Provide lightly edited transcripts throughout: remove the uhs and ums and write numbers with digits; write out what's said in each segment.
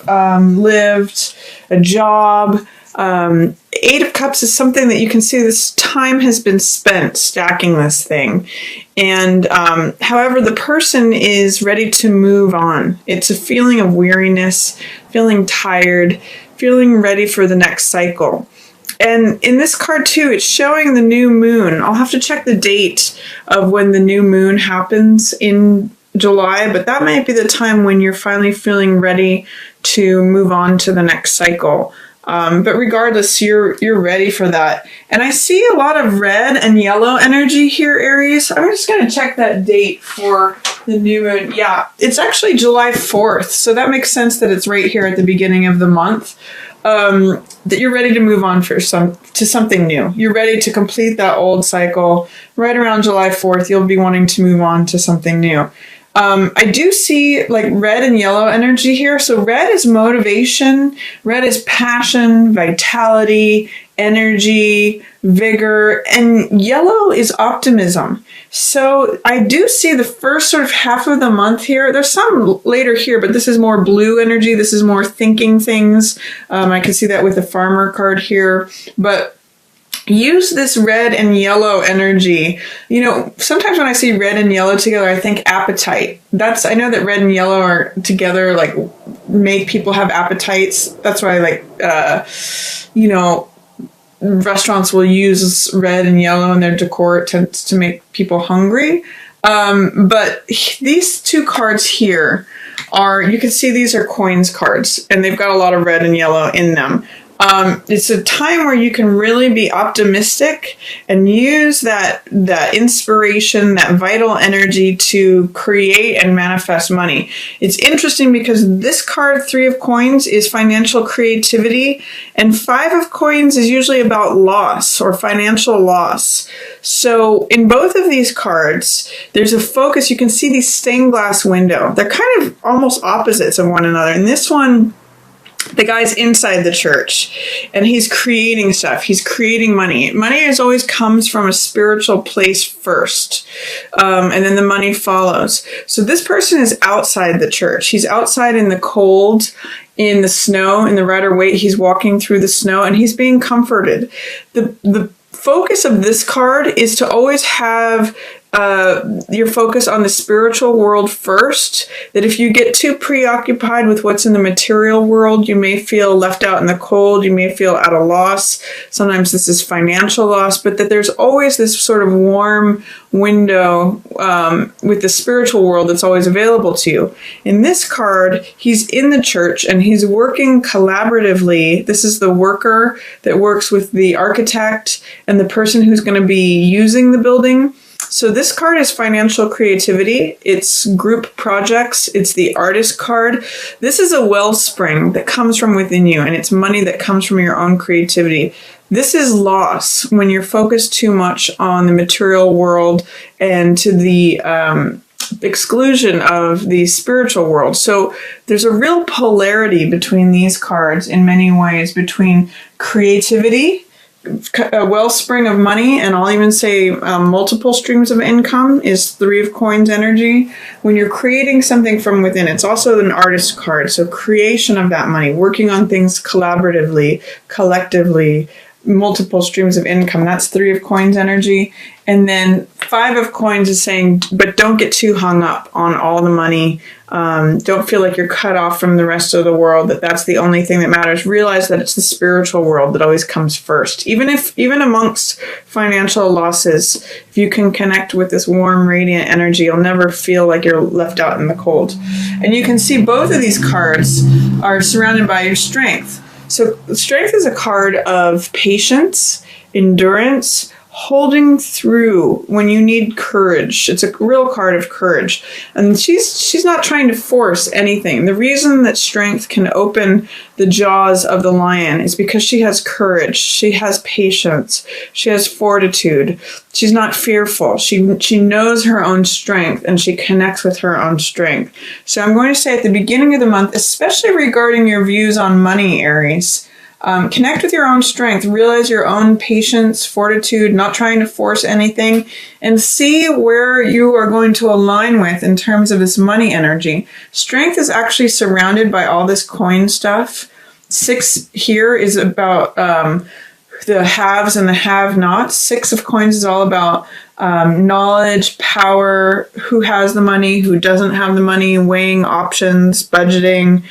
lived, a job. Eight of Cups is something that you can see this time has been spent stacking this thing. And however, the person is ready to move on. It's a feeling of weariness, feeling tired, feeling ready for the next cycle. And in this card too, it's showing the new moon. I'll have to check the date of when the new moon happens in July, but that might be the time when you're finally feeling ready to move on to the next cycle. But regardless, you're ready for that. And I see a lot of red and yellow energy here, Aries. I'm just going to check that date for the new moon. Yeah, it's actually July 4th. So that makes sense that it's right here at the beginning of the month. That you're ready to move on to something new. You're ready to complete that old cycle. Right around July 4th, you'll be wanting to move on to something new. I do see like red and yellow energy here. So red is motivation, red is passion, vitality, energy, vigor, and yellow is optimism. So I do see the first sort of half of the month here. There's some later here, but this is more blue energy. This is more thinking things. I can see that with the farmer card here, but use this red and yellow energy. You know, sometimes when I see red and yellow together, I think appetite. I know that red and yellow are together, like make people have appetites. That's why restaurants will use red and yellow in their decor. It tends to make people hungry. But these two cards here you can see these are coins cards, and they've got a lot of red and yellow in them. It's a time where you can really be optimistic and use that inspiration, that vital energy to create and manifest money. It's interesting because this card, 3 of Coins, is financial creativity, and 5 of Coins is usually about loss or financial loss. So in both of these cards, there's a focus. You can see these stained glass window. They're kind of almost opposites of one another. And this one, the guy's inside the church and he's creating stuff. He's creating money. Money always comes from a spiritual place first, and then the money follows. So this person is outside the church. He's outside in the cold, in the snow, in the Rider Waite. He's walking through the snow and he's being comforted. The focus of this card is to always have your focus on the spiritual world first, that if you get too preoccupied with what's in the material world, you may feel left out in the cold, you may feel at a loss. Sometimes this is financial loss, but that there's always this sort of warm window with the spiritual world that's always available to you. In this card, he's in the church and he's working collaboratively. This is the worker that works with the architect and the person who's going to be using the building. So this card is financial creativity. It's group projects. It's the artist card. This is a wellspring that comes from within you, and it's money that comes from your own creativity. This is loss when you're focused too much on the material world and to the exclusion of the spiritual world. So there's a real polarity between these cards in many ways, between creativity, a wellspring of money, and I'll even say multiple streams of income is 3 of Coins energy. When you're creating something from within, it's also an artist card. So creation of that money, working on things collaboratively, collectively, multiple streams of income. That's 3 of Coins energy. And then 5 of Coins is saying, but don't get too hung up on all the money. Don't feel like you're cut off from the rest of the world, that's the only thing that matters. Realize that it's the spiritual world that always comes first. Even amongst financial losses, if you can connect with this warm, radiant energy, you'll never feel like you're left out in the cold. And you can see both of these cards are surrounded by your strength. So strength is a card of patience, endurance, holding through when you need courage. It's a real card of courage. And she's not trying to force anything. The reason that strength can open the jaws of the lion is because she has courage. She has patience. She has fortitude. She's not fearful. She knows her own strength and she connects with her own strength. So I'm going to say at the beginning of the month, especially regarding your views on money, Aries, Connect with your own strength, realize your own patience, fortitude, not trying to force anything, and see where you are going to align with in terms of this money energy. Strength is actually surrounded by all this coin stuff. 6 here is about the haves and the have-nots. 6 of coins is all about knowledge, power, who has the money, who doesn't have the money, weighing options, budgeting,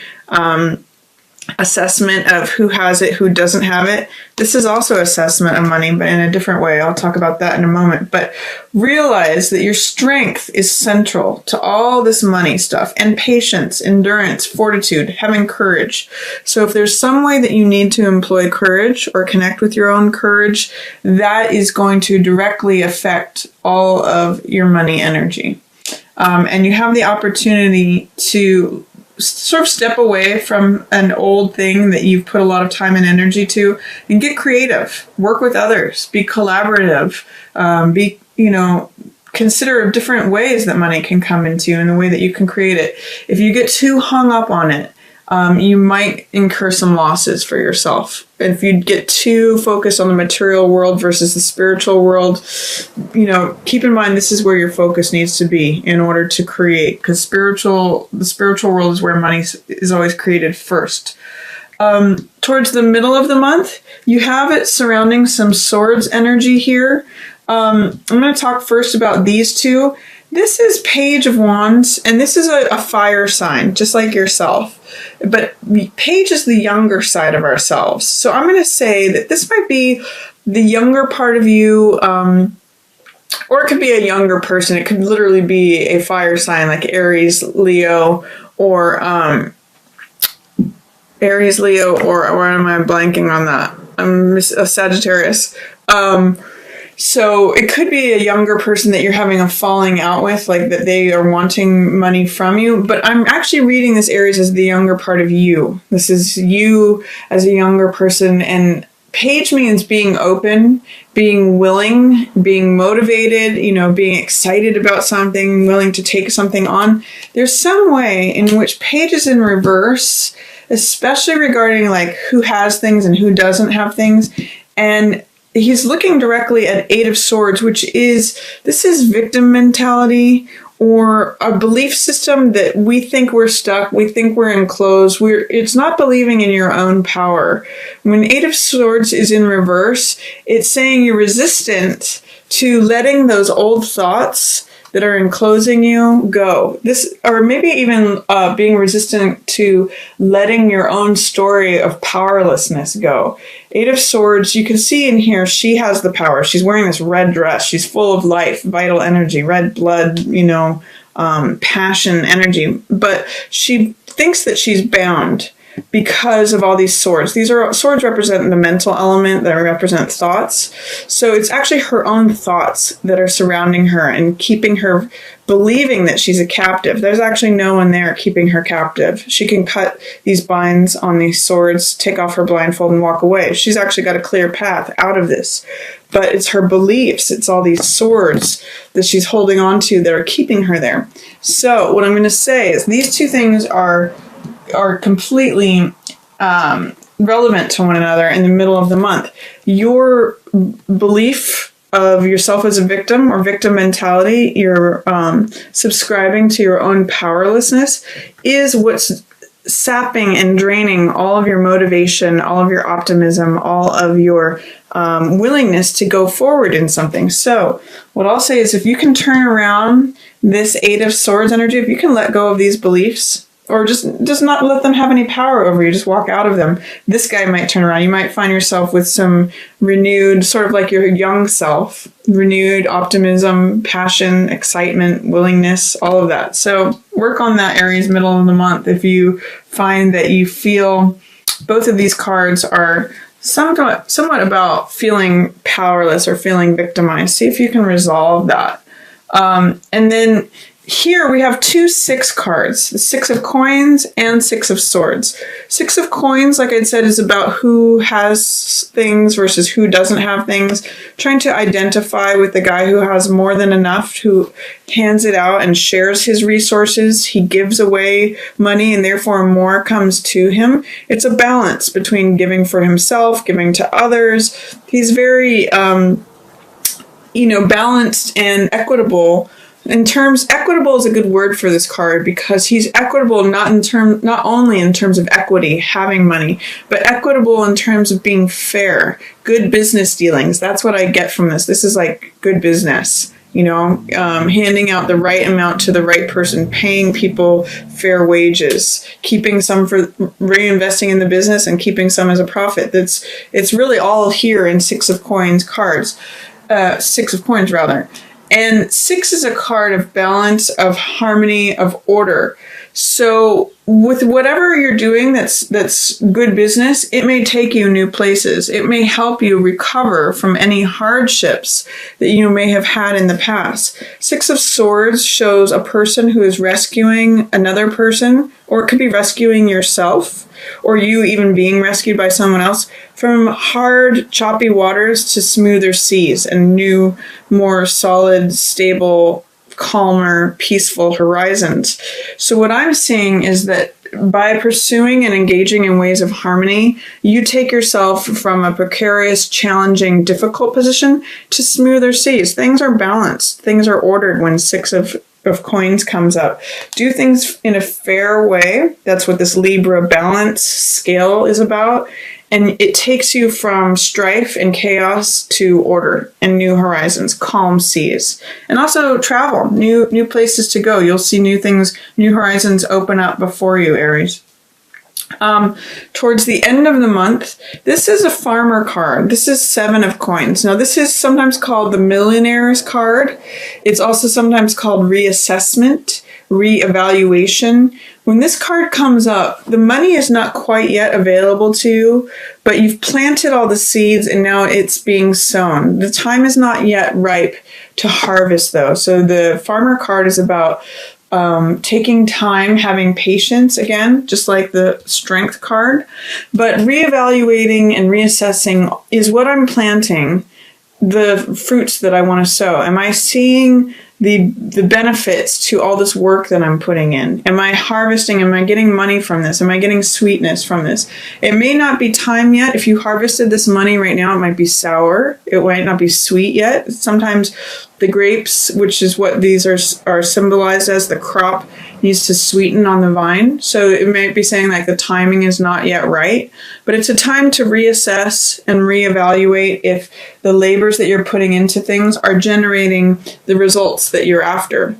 assessment of who has it, who doesn't have it. This is also assessment of money, but in a different way. I'll talk about that in a moment. But realize that your strength is central to all this money stuff, and patience, endurance, fortitude, having courage. So if there's some way that you need to employ courage or connect with your own courage, that is going to directly affect all of your money energy. And you have the opportunity to sort of step away from an old thing that you've put a lot of time and energy to and get creative, work with others, be collaborative, consider different ways that money can come into you and the way that you can create it. If you get too hung up on it, you might incur some losses for yourself. And if you get too focused on the material world versus the spiritual world, keep in mind this is where your focus needs to be in order to create, because the spiritual world is where money is always created first. Towards the middle of the month, you have it surrounding some swords energy here. I'm going to talk first about these two. This is Page of Wands, and this is a fire sign, just like yourself. But Page is the younger side of ourselves. So I'm going to say that this might be the younger part of you, or it could be a younger person. It could literally be a fire sign like Aries, Leo, or Aries, Leo, or am I blanking on that? I'm a Sagittarius. So it could be a younger person that you're having a falling out with, like that they are wanting money from you. But I'm actually reading this Aries as the younger part of you. This is you as a younger person. And Page means being open, being willing, being motivated, being excited about something, willing to take something on. There's some way in which Page is in reverse, especially regarding like who has things and who doesn't have things. And he's looking directly at 8 of Swords, this is victim mentality, or a belief system that we think we're stuck, we think we're enclosed. It's not believing in your own power. When 8 of Swords is in reverse, it's saying you're resistant to letting those old thoughts that are enclosing you go. Or maybe even being resistant to letting your own story of powerlessness go. 8 of Swords, you can see in here, she has the power. She's wearing this red dress. She's full of life, vital energy, red blood, passion, energy. But she thinks that she's bound because of all these swords. Swords represent the mental element, that represent thoughts. So it's actually her own thoughts that are surrounding her and keeping her believing that she's a captive. There's actually no one there keeping her captive. She can cut these binds on these swords, take off her blindfold, and walk away. She's actually got a clear path out of this. But it's her beliefs, it's all these swords that she's holding on to that are keeping her there. So what I'm going to say is these two things are completely relevant to one another in the middle of the month. Your belief of yourself as a victim or victim mentality, your subscribing to your own powerlessness, is what's sapping and draining all of your motivation, all of your optimism, all of your willingness to go forward in something. So what I'll say is if you can turn around this 8 of Swords energy, if you can let go of these beliefs, or just not let them have any power over you, just walk out of them, this guy might turn around. You might find yourself with some renewed, sort of like your young self, renewed optimism, passion, excitement, willingness, all of that. So work on that, Aries, middle of the month. If you find that you feel both of these cards are somewhat about feeling powerless or feeling victimized, see if you can resolve that. And then Here we have two 6 cards, the 6 of coins and 6 of swords. 6 of coins, like I said, is about who has things versus who doesn't have things. Trying to identify with the guy who has more than enough, who hands it out and shares his resources. He gives away money and therefore more comes to him. It's a balance between giving for himself, giving to others. He's very, balanced and equitable. Equitable is a good word for this card because he's equitable not only in terms of equity, having money, but equitable in terms of being fair, good business dealings. That's what I get from this. This is like good business, handing out the right amount to the right person, paying people fair wages, keeping some for reinvesting in the business and keeping some as a profit. It's really all here in 6 of coins cards, 6 of coins rather. And 6 is a card of balance, of harmony, of order. So with whatever you're doing that's good business, it may take you new places. It may help you recover from any hardships that you may have had in the past. 6 of Swords shows a person who is rescuing another person, or it could be rescuing yourself, or you even being rescued by someone else from hard, choppy waters to smoother seas and new, more solid, stable, calmer, peaceful horizons. So what I'm seeing is that by pursuing and engaging in ways of harmony, you take yourself from a precarious, challenging, difficult position to smoother seas. Things are balanced. Things are ordered when 6 of coins comes up. Do things in a fair way. That's what this Libra balance scale is about. And it takes you from strife and chaos to order and new horizons, calm seas. And also travel, new places to go. You'll see new things, new horizons open up before you, Aries. Towards the end of the month, this is a farmer card. This is 7 of coins. Now, this is sometimes called the millionaire's card. It's also sometimes called reassessment, reevaluation. When this card comes up, the money is not quite yet available to you, but you've planted all the seeds and now it's being sown. The time is not yet ripe to harvest, though. So the farmer card is about taking time, having patience, again, just like the strength card. But reevaluating and reassessing is what I'm planting, the fruits that I want to sow. Am I seeing the benefits to all this work that I'm putting in? Am I harvesting? Am I getting money from this? Am I getting sweetness from this? It may not be time yet. If you harvested this money right now, it might be sour. It might not be sweet yet. Sometimes the grapes, which is what these are symbolized as, the crop needs to sweeten on the vine. So it might be saying like the timing is not yet right, but it's a time to reassess and reevaluate if the labors that you're putting into things are generating the results that you're after,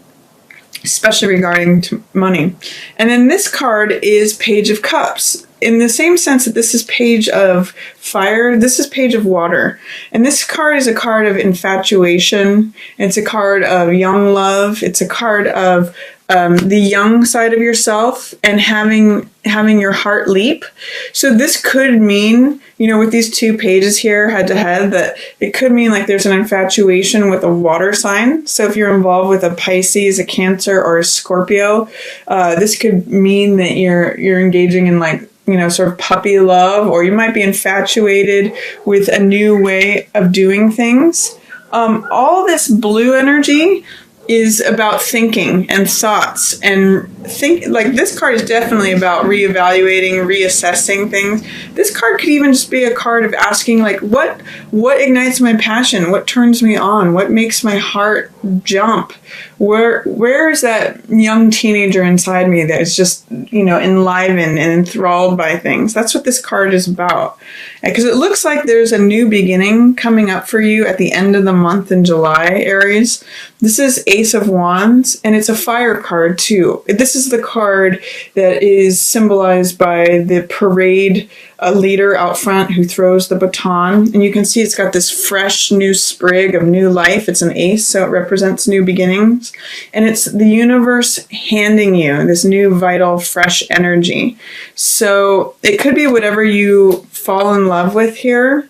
especially regarding to money. And then this card is Page of Cups. In the same sense that this is Page of Fire, this is Page of Water. And this card is a card of infatuation. It's a card of young love. It's a card of the young side of yourself and having your heart leap. So this could mean, with these 2 pages here head to head, that it could mean like there's an infatuation with a water sign. So if you're involved with a Pisces, a Cancer, or a Scorpio, this could mean that you're engaging in like, sort of puppy love, or you might be infatuated with a new way of doing things. All this blue energy is about thinking and thoughts, and this card is definitely about reevaluating, reassessing things. This card could even just be a card of asking like, what ignites my passion? What turns me on? What makes my heart jump? Where is that young teenager inside me that is just, enlivened and enthralled by things? That's what this card is about. Because it looks like there's a new beginning coming up for you at the end of the month in July, Aries. This is Ace of Wands, and it's a fire card too. This is the card that is symbolized by the parade leader out front who throws the baton. And you can see it's got this fresh new sprig of new life. It's an ace, so it represents new beginnings. And it's the universe handing you this new vital, fresh energy. So it could be whatever you fall in love with here.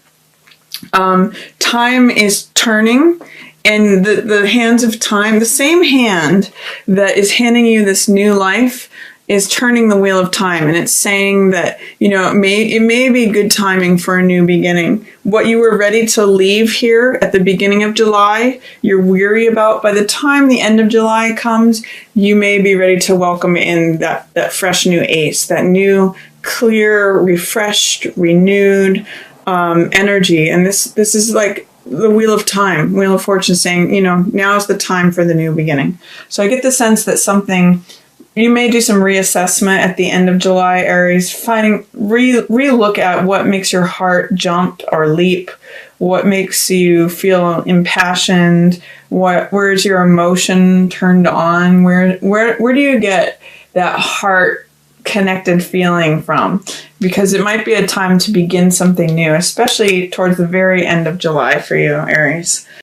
Time is turning, And the hands of time, the same hand that is handing you this new life is turning the wheel of time, and it's saying that, you know, it may be good timing for a new beginning. What you were ready to leave here at the beginning of July, you're weary about, by the time the end of July comes, you may be ready to welcome in that fresh new ace, that new, clear, refreshed, renewed energy. And this is like the wheel of time, wheel of fortune, saying, you know, now is the time for the new beginning. So I get the sense that you may do some reassessment at the end of July, Aries, relook at what makes your heart jump or leap, what makes you feel impassioned, where's your emotion turned on, where do you get that heart connected feeling from? Because it might be a time to begin something new, especially towards the very end of July for you, Aries.